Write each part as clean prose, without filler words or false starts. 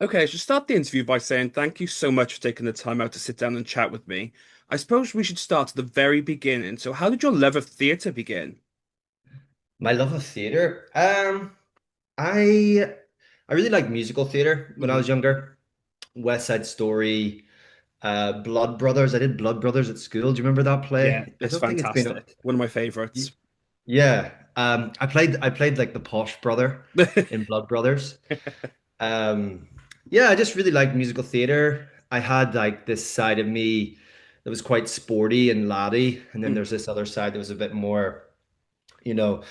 Okay, I should start the interview by saying thank you so much for taking the time out to sit down and chat with me. I suppose we should start at the very beginning. So, how did your love of theatre begin? My love of theater. I I really liked musical theater when I Hmm. was younger. West Side Story, Blood Brothers. I did Blood Brothers at school. Do you remember that Yeah, play? I it's don't think it's been. fantastic. One of my favorites. Yeah. I played like the posh brother in Blood Brothers. Um, yeah, I just really liked musical theater. I had like this side of me that was quite sporty and laddie, and then there's this other side that was a bit more, you know,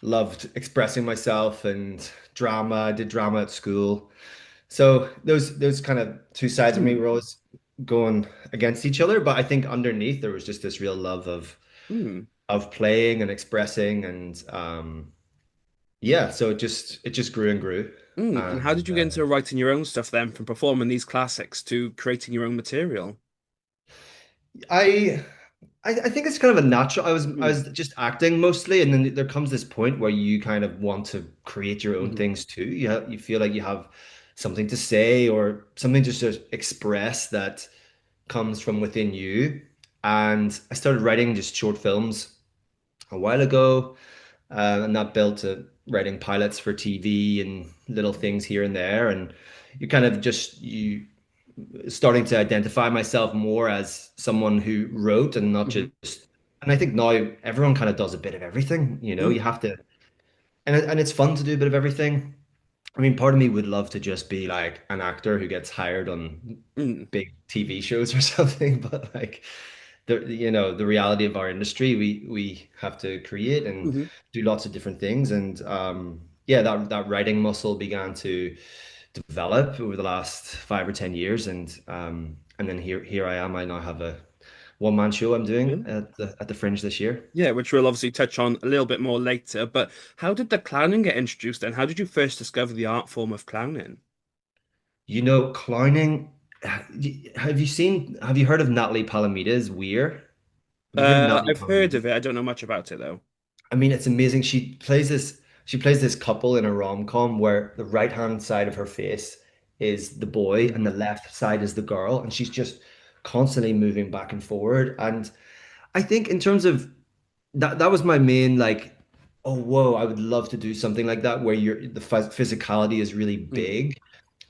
loved expressing myself and drama. I did drama at school. So those kind of two sides of me Hmm. were always going against each other, but I think underneath there was just this real love Hmm. of playing and expressing and yeah, so it just grew and grew. And how did And you get into writing your own stuff then, from performing these classics to creating your own material? I I think it's kind of a natural. I Mm. was just acting mostly, and then there comes this point where you kind of want to create your own Hmm. things too. You feel like you have something to say or something just to express that comes from within you. And I started writing just short films a while ago, and that built to writing pilots for TV and little things here and there. And you kind of just you starting to identify myself more as someone who wrote and not Hmm. just. And I think now everyone kind of does a bit of everything. You Mm. have to, and it's fun to do a bit of everything. I mean, part of me would love to just be like an actor who gets hired on Mm. big TV shows or something, but like the reality of our industry, we have to create and Hmm. do lots of different things. And yeah, that writing muscle began to develop over the last 5 or 10 years, and then here I am. I now have a one-man show I'm doing Yeah. at the Fringe this year. Yeah, which we'll obviously touch on a little bit more later. But how did the clowning get introduced then? How did you first discover the art form of clowning? Clowning. Have you heard of Natalie Palamida's Weir? Have you heard of Natalie I've heard Palamida? of it. I don't know much about it though. I mean, it's amazing. She plays this couple in a rom-com where the right-hand side of her face is the boy and the Hmm. left side is the girl, and she's just constantly moving back and forward. And I think in terms of that was my main like, oh whoa, I would love to do something like that where the physicality is really Mm. big.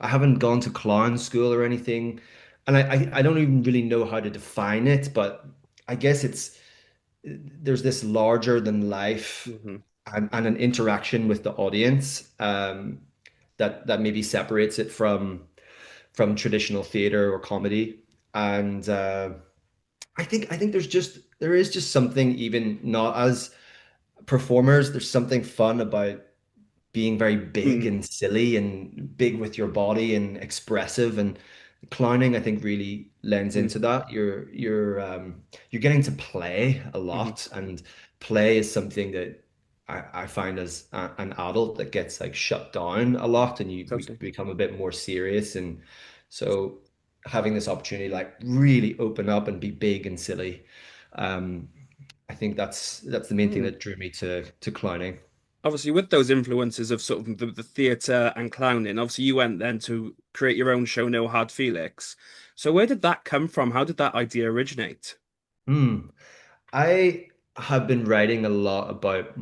I haven't gone to clown school or anything, and I don't even really know how to define it, but I guess there's this larger than life Hmm. and an interaction with the audience that maybe separates it from traditional theater or comedy. And I think there is just something, even not as performers, there's something fun about being very big Mm. and silly and big with your body and expressive, and clowning I think really lends Mm. into that. You're getting to play a Hmm. lot, and play is something that I find as an adult that gets like shut down a lot, and we Totally. become a bit more serious. And so having this opportunity like really open up and be big and silly, um I think that's the main thing Mm. that drew me to clowning. Obviously, with those influences of sort of the theatre and clowning, obviously you went then to create your own show, No Hard Felix. So where did that come from? How did that idea originate? Hmm. I have been writing a lot about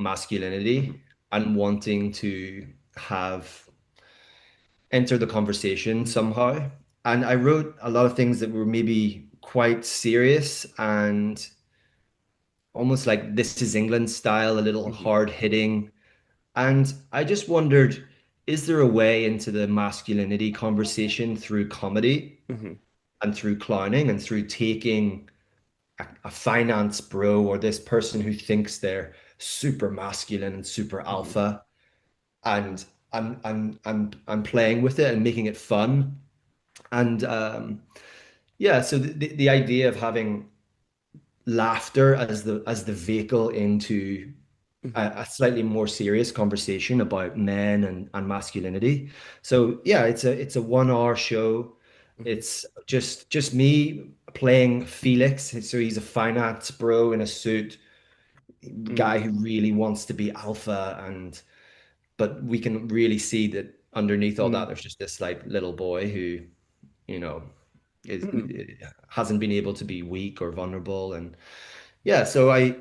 Hmm. masculinity and wanting to have enter the conversation Hmm. somehow. And I wrote a lot of things that were maybe quite serious and almost like This Is England style, a little Hmm. hard hitting. And I just wondered, is there a way into the masculinity conversation through comedy Hmm. and through clowning and through taking a finance bro or this person who thinks they're super masculine and super Hmm. alpha, and I'm playing with it and making it fun. And yeah, so the idea of having laughter as the vehicle into Hmm. a slightly more serious conversation about men and masculinity. So yeah, it's a 1 hour show. Hmm. It's just me playing Felix. So he's a finance bro in a suit, Mm. guy who really wants to be alpha, and but we can really see that underneath all Mm, that, there's just this like little boy who, you know, is mm, hasn't been able to be weak or vulnerable. And yeah, so I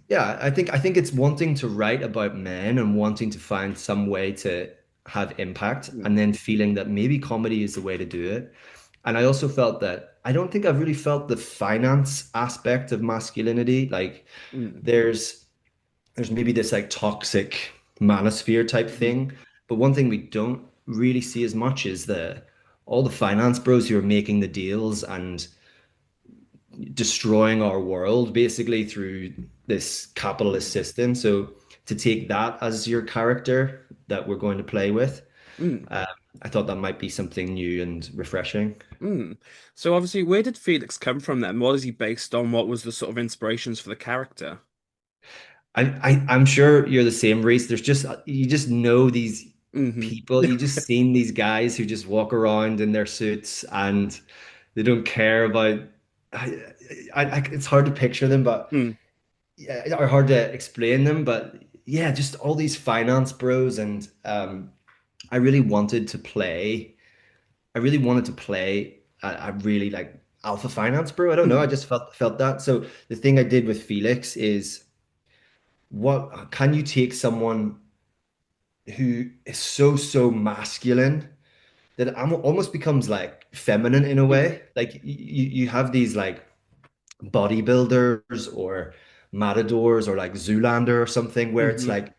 yeah, I think it's wanting to write about men and wanting to find some way to have impact, mm, and then feeling that maybe comedy is the way to do it. And I also felt that I don't think I've really felt the finance aspect of masculinity. Like mm, there's there's maybe this like toxic manosphere type mhm, thing, but one thing we don't really see as much is the all the finance bros who are making the deals and destroying our world basically through this capitalist mm, system. So to take that as your character that we're going to play with, mm, um, I thought that might be something new and refreshing. mm. So obviously, where did Felix come from then? What is he based on? What was the sort of inspirations for the character? I'm sure you're the same, Reese. There's just you just know these Hmm. people. You just seen these guys who just walk around in their suits and they don't care about. It's hard to picture them, but Mm, yeah, or hard to explain them. But yeah, just all these finance bros, and I really wanted to play. I really wanted to play a really like alpha finance bro. I don't know. I mm, just felt that. So the thing I did with Felix is, what can you take someone who is so masculine that it almost becomes like feminine in a mm, way. Like you have these like bodybuilders or matadors or like Zoolander or something where it's hmm, like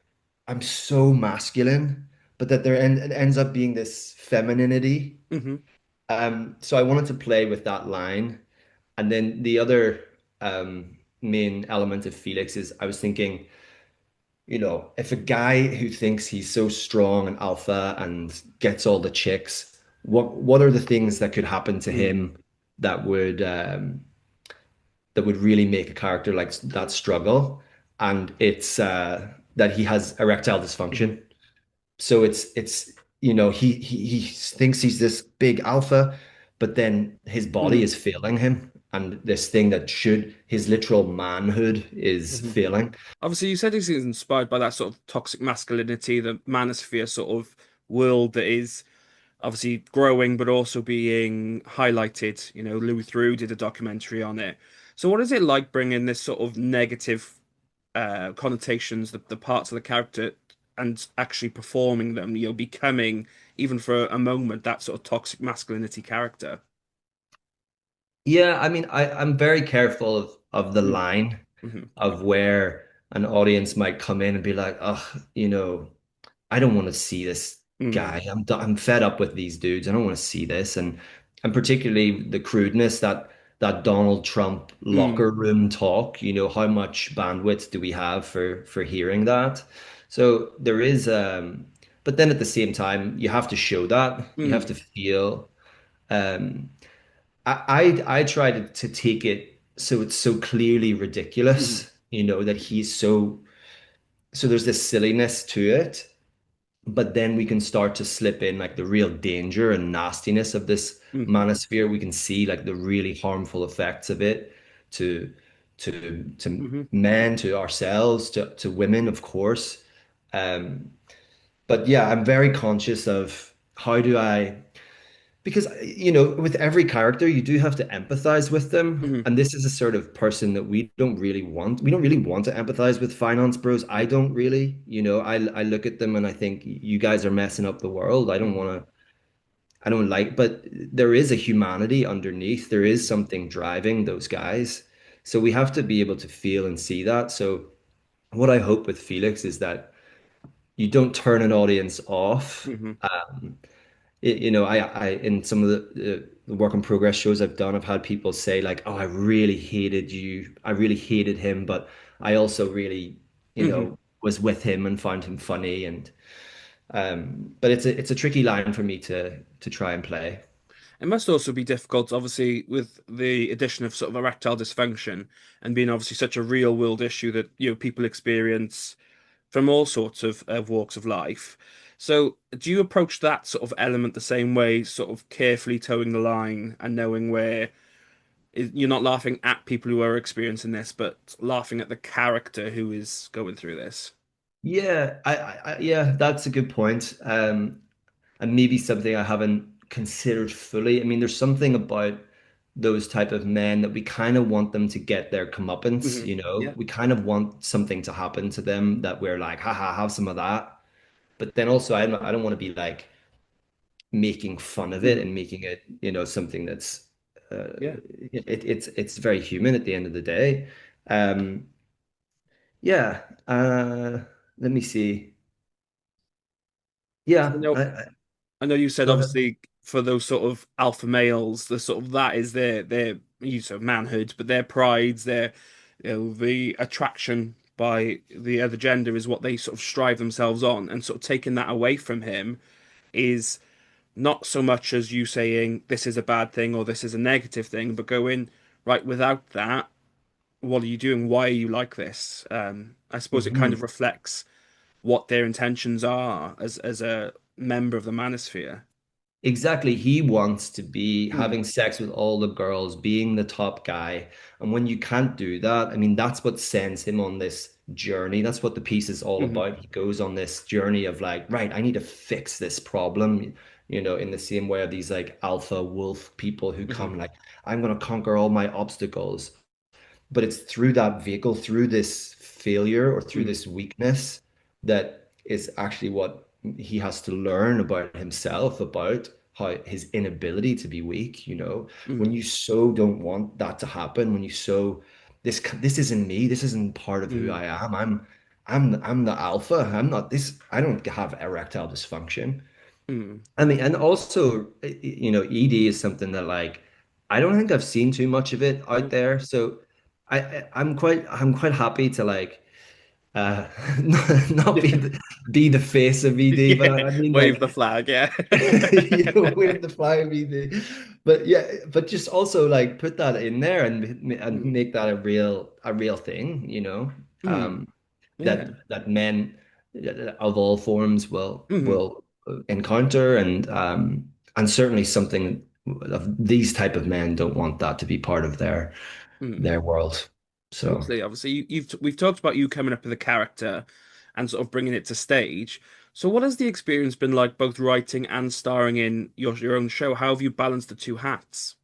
I'm so masculine, but that it ends up being this femininity. hmm, So I wanted to play with that line. And then the other main element of Felix is I was thinking, if a guy who thinks he's so strong and alpha and gets all the chicks, what are the things that could happen to mm, him that would really make a character like that struggle? And it's that he has erectile hmm, dysfunction. So it's he thinks he's this big alpha, but then his body mm, is failing him, and this thing that should his literal manhood is hmm. failing. Obviously, you said he's inspired by that sort of toxic masculinity, the manosphere sort of world that is obviously growing, but also being highlighted. You know, Louis Theroux did a documentary on it. So, what is it like bringing this sort of negative connotations, the parts of the character, and actually performing them? You know, becoming even for a moment that sort of toxic masculinity character. Yeah, I mean, I'm very careful of the Mm, line hmm, of where an audience might come in and be like, oh, I don't want to see this mm, guy. I'm fed up with these dudes. I don't want to see this. And particularly the crudeness that Donald Trump mm, locker room talk, how much bandwidth do we have for hearing that? So there is but then at the same time, you have to show that. You have to mm, feel um I try to take it so it's so clearly mm, ridiculous, that he's so there's this silliness to it, but then we can start to slip in like the real danger and nastiness of this mm, manosphere. We can see like the really harmful effects of it to to hmm. men, to ourselves, to women, of course. Um, but yeah, I'm very conscious of how do I because with every character you do have to empathize with them, Hmm. and this is a sort of person that we don't really want to empathize with finance bros. I don't really, I look at them and I think you guys are messing up the world. I don't like, but there is a humanity underneath. There is something driving those guys, so we have to be able to feel and see that. So what I hope with Felix is that you don't turn an audience off. Hmm. I in some of the work in progress shows I've done, I've had people say like, "Oh, I really hated you. I really hated him, but I also really, Hmm. was with him and found him funny." And but it's a tricky line for me to try and play. It must also be difficult, obviously, with the addition of sort of erectile dysfunction and being obviously such a real world issue that people experience from all sorts of walks of life. So, do you approach that sort of element the same way, sort of carefully towing the line and knowing where you're not laughing at people who are experiencing this, but laughing at the character who is going through this? Yeah, yeah, that's a good point. And maybe something I haven't considered fully. I mean, there's something about those type of men that we kind of want them to get their comeuppance, Hmm. you know? Yeah. We kind of want something to happen to them that we're like, haha, have some of that. But then also, I don't want to be like making fun of it Hmm. and making it, something that's Yeah. it's very human at the end of the day. Um, yeah. Let me see. So Yeah. I know you said Go ahead. obviously for those sort of alpha males, the sort of that is their use of manhood, but their prides, their the attraction by the other gender is what they sort of strive themselves on, and sort of taking that away from him is not so much as you saying this is a bad thing or this is a negative thing, but going right without that, what are you doing? Why are you like this? I suppose it kind of Mhm. reflects what their intentions are as a member of the manosphere. Exactly. He wants to be Mm, having sex with all the girls, being the top guy. And when you can't do that, I mean, that's what sends him on this journey. That's what the piece is all hmm. about. He goes on this journey of like, right, I need to fix this problem, in the same way of these like alpha wolf people who Hmm. come like, I'm going to conquer all my obstacles. But it's through that vehicle, through this failure or through Mm, this weakness that is actually what he has to learn about himself, about how his inability to be weak, when mm, you so don't want that to happen, when you so this isn't me, this isn't part of who mm, I am. I'm the alpha. I'm not this. I don't have erectile dysfunction. mm. I mean, and also, ED is something that like I don't think I've seen too much of it out No. there. So I'm quite happy to like not be the face of ED, but Yeah, I mean wave like the flag. Yeah. wave the flag of ED. But yeah, but just also like put that in there and Mm, make that a real thing, mm, yeah. that men of all forms will Mm, will encounter and certainly something of these type of men don't want that to be part of their mm. their world. So Obviously, we've talked about you coming up with a character and sort of bringing it to stage. So, what has the experience been like, both writing and starring in your own show? How have you balanced the two hats?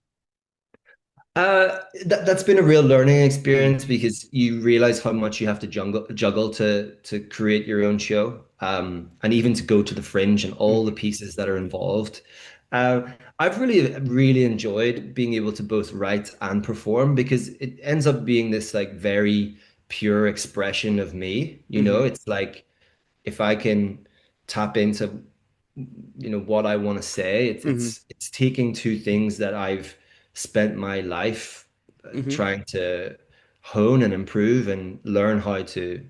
that's been a real learning Mm, experience because you realize how much you have to juggle to create your own show, and even to go to the Fringe and all the mm, pieces that are involved. Uh, I've really enjoyed being able to both write and perform because it ends up being this like very pure expression of me. mm, It's like if I can tap into what I want to say. It's mm, it's it's taking two things that I've spent my life mm, trying to hone and improve and learn how to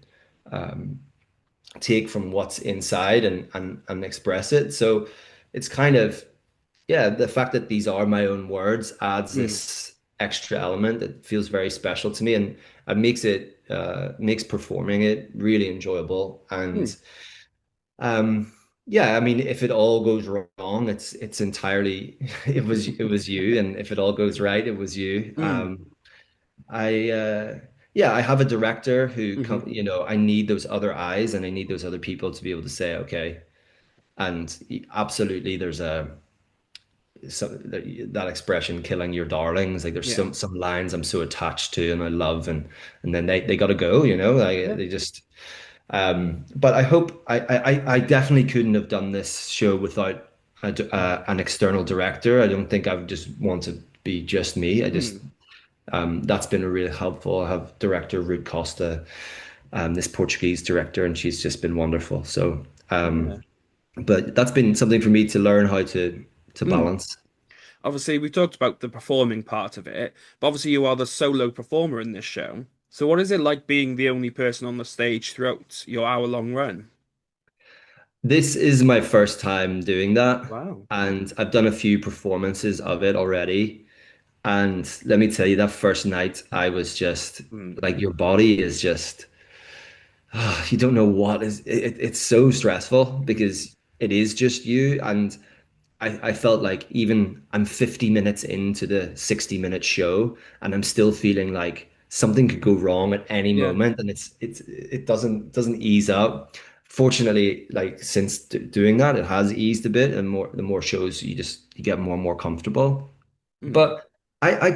um, take from what's inside and express it. So it's kind of, yeah, the fact that these are my own words adds mm, this extra element that feels very special to me, and it makes performing it really enjoyable. mm, And yeah, I mean, if it all goes wrong, it's entirely it was you, and if it all goes right, it was you. mm, I Yeah, I have a director who mm, I need those other eyes and I need those other people to be able to say, okay, and absolutely, there's that expression, killing your darlings. Like there's yeah, some lines I'm so attached to and I love, and then they got to go, like yeah, they just. But I hope I definitely couldn't have done this show without an external director. I don't think I would just want to be just me. mm, That's been really helpful. I have director Ruth Costa, this Portuguese director, and she's just been wonderful. So, yeah. but that's been something for me to learn how to Mm. balance. Obviously, we talked about the performing part of it, but obviously, you are the solo performer in this show. So, what is it like being the only person on the stage throughout your hour-long run? This is my first time doing that, Wow. and I've done a few performances of it already. And let me tell you, that first night, I was just Mm, like, your body is just, you don't know it's so stressful because it is just you. And I felt like even I'm 50 minutes into the 60-minute show and I'm still feeling like something could go wrong at any Yeah. moment, and it doesn't ease up. Fortunately, like since doing that, it has eased a bit, and more the more shows you get more and more comfortable. Mm. But I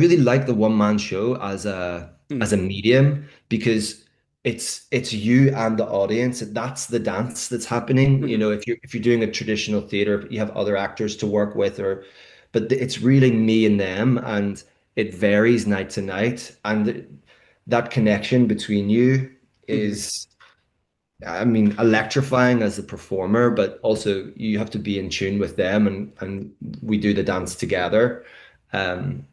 really like the one man show as Mm. a medium because it's you and the audience. That's the dance that's happening. You Hmm. know, if you're doing a traditional theater, you have other actors to work with, or but it's really me and them, and it varies night to night, and that connection between you Hmm. is. I mean, electrifying as a performer, but also you have to be in tune with them, and we do the dance together. Um,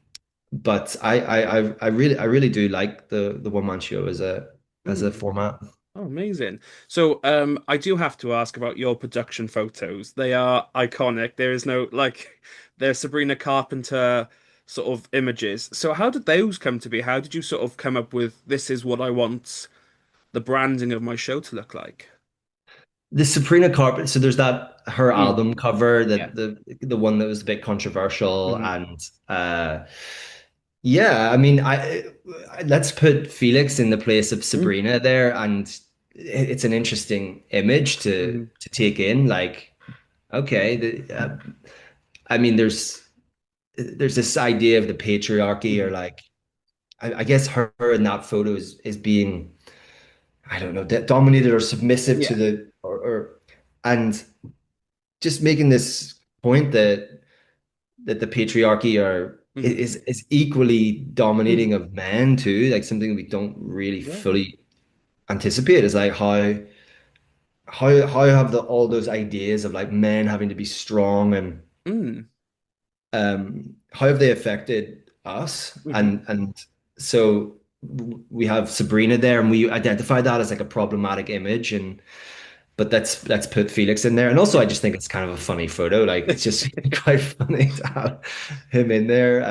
but I really do like the one man show as a Mm. format. Oh, amazing. So, I do have to ask about your production photos. They are iconic. There is no like, they're Sabrina Carpenter sort of images. So, how did those come to be? How did you sort of come up with this is what I want the branding of my show to look like? The Sabrina Carpenter, so there's that her Mm. album cover, Yeah. that the one that was a bit controversial, Hmm. and yeah, I mean, let's put Felix in the place of Mm. Sabrina there, and it's an interesting image Hmm. to take in. Like, okay, I mean, there's this idea of the patriarchy, or Hmm. like, I guess her in that photo is being, I don't know, dominated or submissive to Yeah. and just making this point that the patriarchy Hmm. is equally Hmm. dominating of men too, like something we don't really Yeah. fully anticipate is like how have all those ideas of like men having to be strong, and Mm. how have they affected us, Hmm. and so we have Sabrina there, and we identify that as like a problematic image, and but let's put Felix in there. And also I Yeah. just think it's kind of a funny photo. Like it's just quite funny to have him in there.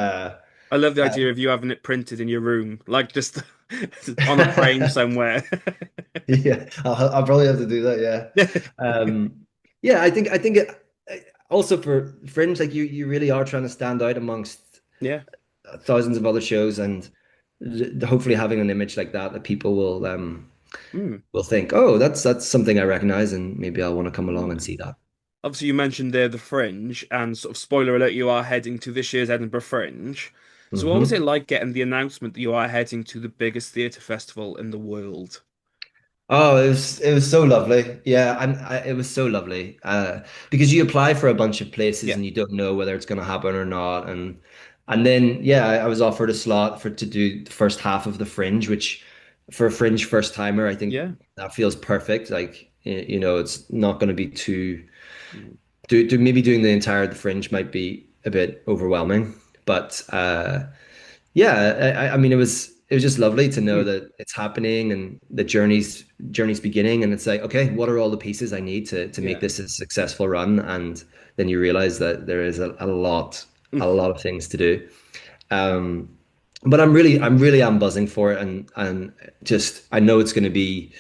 I love the Uh, idea of you having it printed in your room, like just on a frame somewhere. yeah, I'll probably have to do that. Yeah. Yeah, I think also for Fringe, like you really are trying to stand out amongst Yeah. thousands of other shows, and hopefully having an image like that people Mm. will think, oh, that's something I recognize, and maybe I'll want to come along Yeah. and see that. Obviously, you mentioned there the Fringe, and sort of spoiler alert, you are heading to this year's Edinburgh Fringe. So, what was it Hmm. like getting the announcement that you are heading to the biggest theatre festival in the world? Oh, it was so lovely. Yeah, it was so lovely. Because you apply for a bunch of places Yeah. and you don't know whether it's going to happen or not, and then yeah, I was offered a slot to do the first half of the Fringe, which for a Fringe first timer, I think Yeah. that feels perfect. Like you know, it's not going to be too Mm. maybe doing the entire the Fringe might be a bit overwhelming, but yeah, I mean, it was just lovely to know Mm. that it's happening and the journey's beginning, and it's like, okay, what are all the pieces I need to make Yeah. this a successful run? And then you realize that there is Mm. a lot of things to do. Um, but I'm buzzing for it, and just I know it's going to be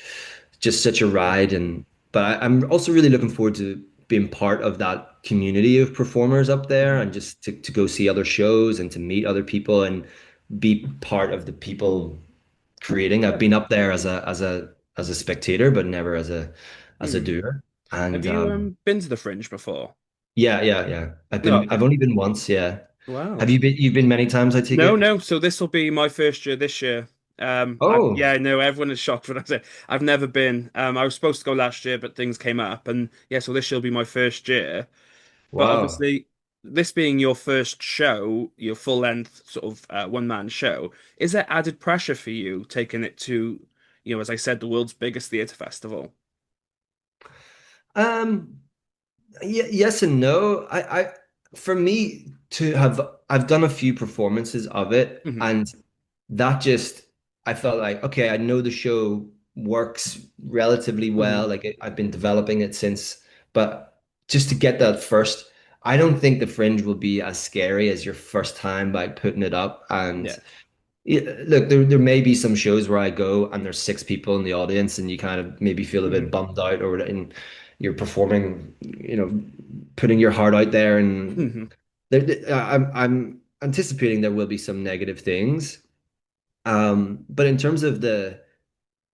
just such a ride, and but I'm also really looking forward to being part of that community of performers up there, Mhm. and just to go see other shows and to meet other people and be part of the people creating. I've Yeah. been up there as a spectator, but never as a Mm. doer. Have And you been to the Fringe before? yeah. No. I've Okay. only been once, yeah. Have Wow. you been? You've been many times, I take No, it. no. So this will be my first year this year. Oh, Yeah, no, everyone is shocked when I say I've never been. I was supposed to go last year, but things came up, and yeah, so this will be my first year. But wow. obviously, this being your first show, your full length sort of one man show, is there added pressure for you taking it to, as I said, the world's biggest theatre festival? Um, yes and no. For me to have, I've done a few performances of it, Hmm. and that just, I felt like, okay, I know the show works relatively Hmm. well. Like I've been developing it since, but just to get that first, I don't think the Fringe will be as scary as your first time by putting it up. And Yeah. yeah, look, there may be some shows where I go and there's six people in the audience and you kind of maybe feel a bit Hmm. bummed out, or and you're performing, putting your heart out there, and Hmm. I'm anticipating there will be some negative things. But in terms of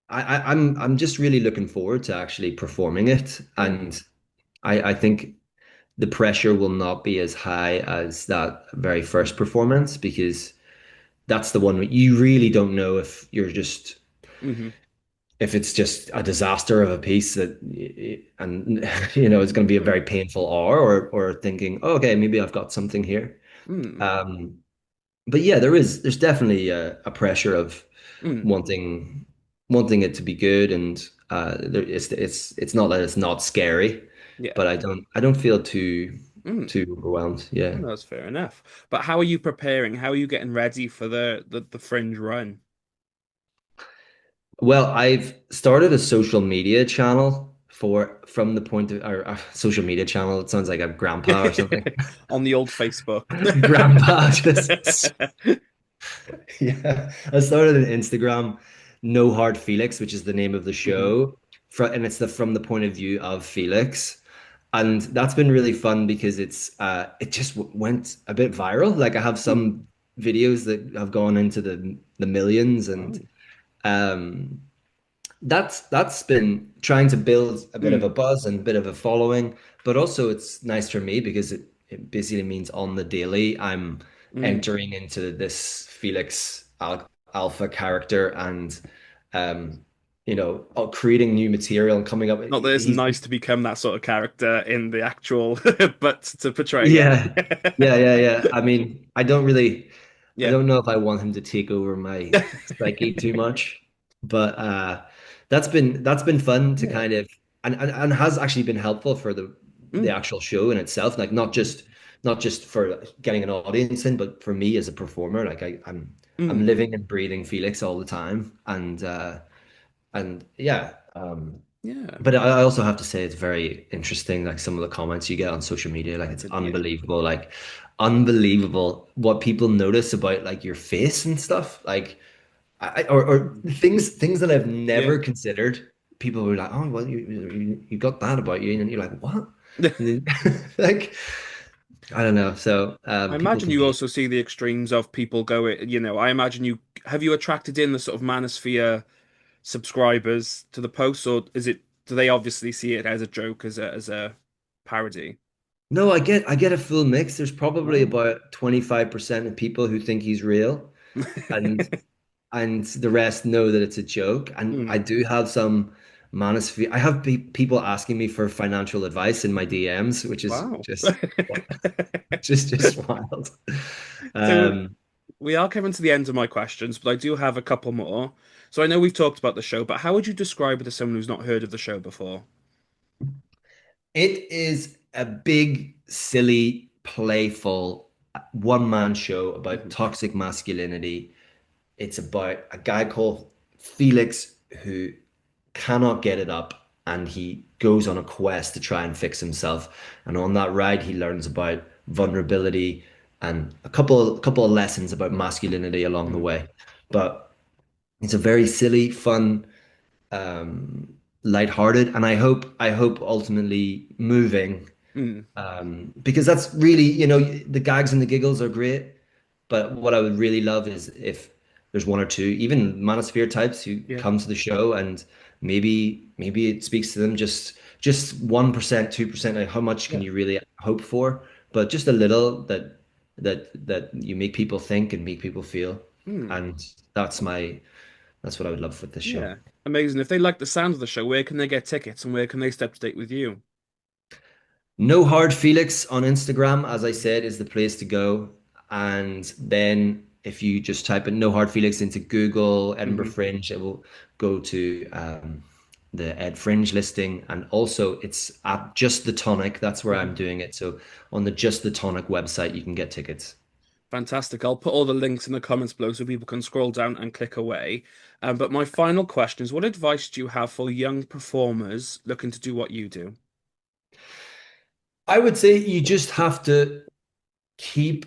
I'm just really looking forward to actually performing it, Yeah. and I think the pressure will not be as high as that very first performance because that's the one where you really don't know Hmm. if it's just a disaster of a piece that and it's going to be a very painful hour or thinking, oh, okay, maybe I've got something here. Mm. Um, but yeah, there's definitely a pressure of Mm. wanting wanting it to be good, and it's not that it's not scary, Yeah. but I don't feel too Mm. too overwhelmed. Yeah. Well, that's fair enough. But how are you preparing? How are you getting ready for the Fringe run? Well, I've started a social media channel for from the point of or a social media channel. It sounds like a grandpa or something. On the old Facebook. Grandpa just yeah. I started an Instagram, No Hard Felix, which is the name of the Hmm. show, and it's the from the point of view of Felix. And that's been really fun because it just went a bit viral. Like I have Mm. some videos that have gone into the millions, and Wow. um that's been trying to build a bit of a Mm. buzz and a bit of a following, but also it's nice for me because it basically means on the daily I'm Mm. entering into this Felix Alpha character and creating new material and coming up. Not that it's He's nice to become that sort of character in the actual, but to portray Yeah, it. yeah, yeah, yeah. I mean, I Yeah. don't know if I want him to take over my psyche too much, but that's been fun to Yeah. kind of and has actually been helpful for the Mm. actual show in itself. Like not just for getting an audience in, but for me as a performer. Like I'm Mm. living and breathing Felix all the time, and yeah. Yeah. But I also have to say it's very interesting, like some of the comments you get on social media, like I it's did. Yeah. unbelievable, like unbelievable what people notice about like your face and stuff, like or things that I've Yeah. never considered. People were like, "Oh, well, you got that about you," and you're like, "What?" And then, like I don't know. So I people imagine can you be. also see the extremes of people going, I imagine you have you attracted in the sort of manosphere subscribers to the posts, or do they obviously see it as a joke, as a parody? No, I get a full mix. There's probably Wow. about 25% of people who think he's real, and and the rest know that it's a joke. And I Hmm. do have some manosphere. I have pe people asking me for financial advice in my DMs, which is Wow. just wild. So Um, we are coming to the end of my questions, but I do have a couple more. So I know we've talked about the show, but how would you describe it to someone who's not heard of the show before? it is a big, silly, playful one-man show about Mhm. toxic masculinity. It's about a guy called Felix who cannot get it up and he goes on a quest to try and fix himself. And on that ride, he learns about vulnerability and a couple of lessons about masculinity along the Mm. way. But it's a very silly, fun, um, lighthearted, and I hope ultimately moving Mm. because that's really, the gags and the giggles are great, but what I would really love is if there's one or two, even manosphere types who Yeah. come to the show and maybe it speaks to them just 1%, 2%. Like how much can Yeah. you really hope for? But just a little that you make people think and make people feel. Mm. And that's what I would love with this show. Yeah. Amazing. If they like the sound of the show, where can they get tickets and where can they stay up to date with you? No Hard Felix on Instagram, as I said, is the place to go. And then if you just type in No Hard Felix into Google, Edinburgh Hmm. Fringe, it will go to the Ed Fringe listing. And also it's at Just the Tonic. That's where I'm Hmm. doing it. So on the Just the Tonic website, you can get tickets. Fantastic. I'll put all the links in the comments below so people can scroll down and click away. But my final question is, what advice do you have for young performers looking to do what you do? I would say you just have to keep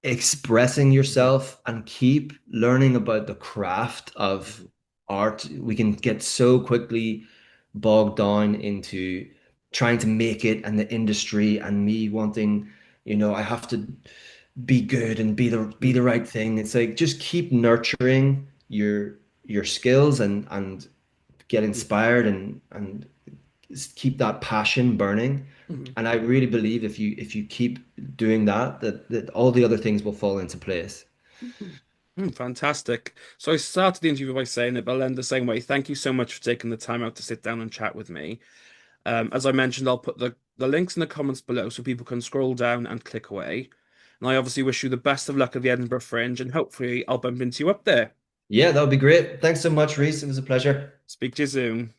expressing yourself and keep learning about the craft of Mhm. art. We can get so quickly bogged down into trying to make it and the industry and me wanting, I have to be good and be the Mm. right thing. It's like just keep nurturing your skills and get inspired and keep that passion burning. Mhm. And I really believe if you keep doing that, that all the other things will fall into place. Fantastic. So I started the interview by saying it, but I'll end the same way. Thank you so much for taking the time out to sit down and chat with me. As I mentioned, I'll put the links in the comments below so people can scroll down and click away. And I obviously wish you the best of luck at the Edinburgh Fringe, and hopefully I'll bump into you up there. Yeah, that would be great. Thanks so much, Reese. It was a pleasure. Speak to you soon.